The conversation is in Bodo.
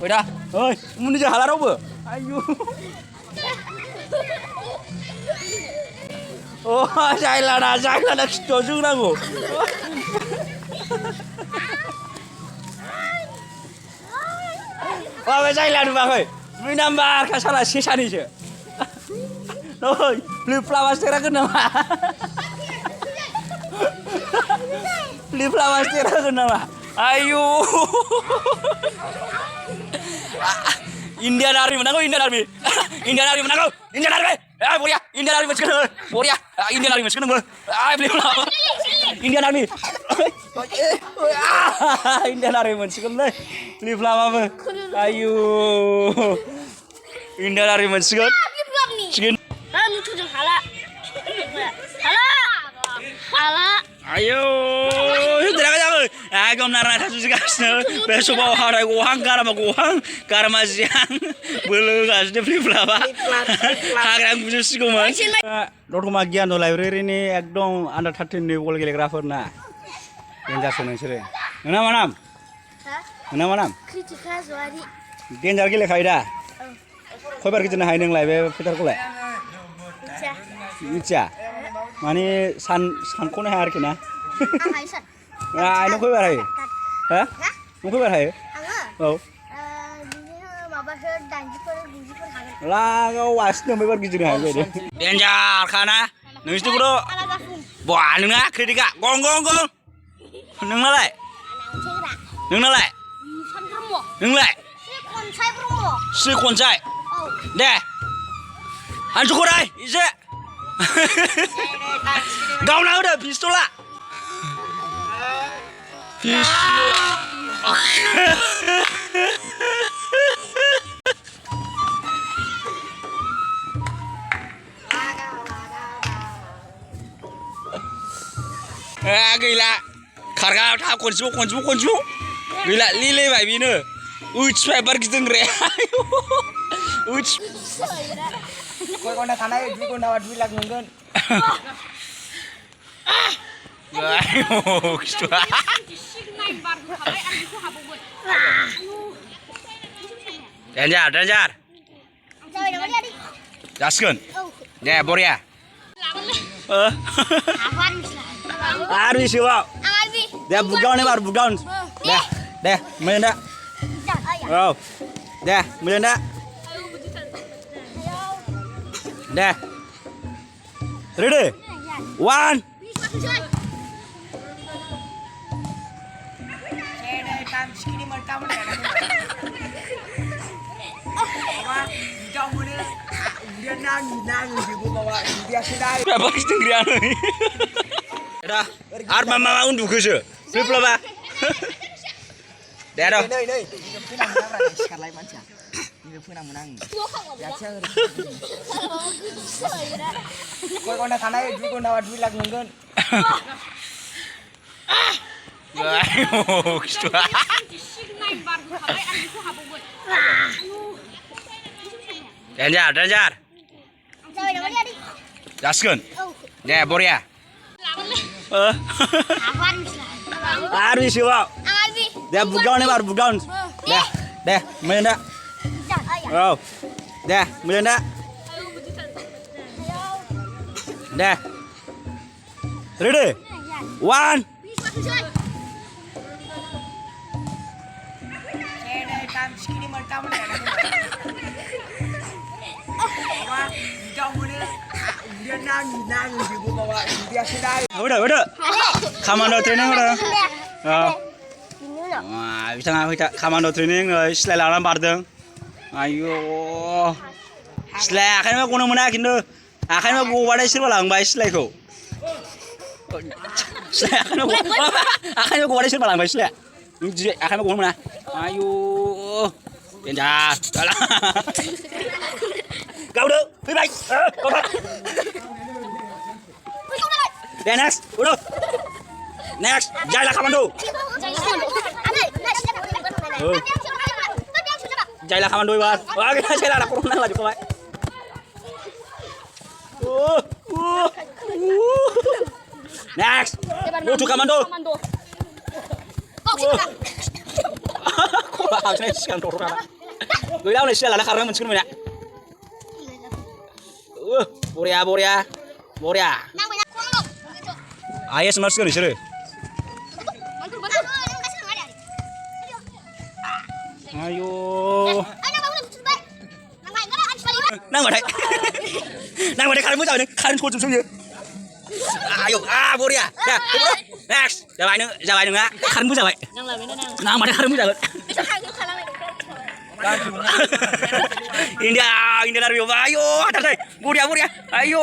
Udah, oi, menuju halar apa? Ayo. Oh, saya lada setuju nago. Wah, saya lada bagai. Minambar kasalah sisa ni je. Oi, beli flowers tera kenapa? Beli flowers tera kenapa? Ayo. Indian Army menang, Indian Army. Indian Army menang, Indian Army. Boria, Indian Army masuk ke Boria, Indian Army masuk ke beli apa? Indian Army. Indian Army masuk ke beli apa? Ayo. Indian Army masuk ke. Segini. lucu jeung hala. Hala. Ayo. Tidak aja. Agam narana kasus gasnya. Besok bawa hari gohang karma siang. Belum kasih beli berapa? Harga khusus sih mas. Dot kemagian do library ini ekdom under 13 nih bol geografer na. Yang jasa nusire. Mana manam? Mana manam? Kritika Zuari. Yang jar gile khaida. Kau pergi jenah haineng live fitar kulai. Ica. Mani san kone hari kena. Aisan. Ya, ini kau berhai. Hah? Kau berhai? Oh. Lah, kau wasnya member gitu nih aku deh. Denjar kana, nulis tuh bro. Wah, nengah kritika, gong. Nengah leh. Nengah leh. Si koncai. Deh. Anjuk kurai, ije. Kau nak udah pistol lah. Gila, karga tak konsu. Gila, lile bayi ni. Uch paper gitu ngre. Uch. Kau kena sana ya, kau nawar duit lagi nungguin. Ayo, gitu. Denjar. Jaskan. Ya, Boria. Arbi siwa. Dia bugaun ni baru bugaun. Deh, melenda. Oh, deh, melenda. Deh. Ready? 1. Berapa ketinggian ini? Dah, arma mama unduh keje. Flip lah, dah dah. Ini punang menang sekali lagi macam. Ini punang menang. Biasa. Kau kena sana ya, kau nawar duit lagi nungguin. Ayo, gitu. Denjar. Jaskan. Ya, Boria. Arbi siwa. Dia bugaun ni baru bugaun. Deh, melenda. Oh, deh, melenda. Deh. Ready? 1. Udah. Komando training udah. Wah, bisa nggak komando training selain bardeng. Ayo. Selain akan mau mana gitu. Akan mau gua ada sih malang baik selain kau. Selain akan mau gua ada sih malang baik selain. Akan mau gua mana? Ayo. Denjar. Jalan. Kau dulu, baik. Kau tak. Next, udah. Next, jalan komando. Jalan komando ibat. Wah, kita jalan corona lagi kau. Next, go to komando. Harusnya sikan dorong anak. Gue dah udah lah karena mencium ya. Boria. Nang banyak kuang gitu. Ayah semua sekali seru. Bantu. Kasih nggak ada. Ayo. Ayo nang bangun coba. Nang bangun nggak ada sekali. Nang mana kalian mau jalan? Kalian kuat semua. Ayo, Boria. Ya, next. Jalan nggak? Kalian mau jalan? Nang mana kalian mau jalan? Bisa kagak salah. Indah dari ayo, Boria. Ayo.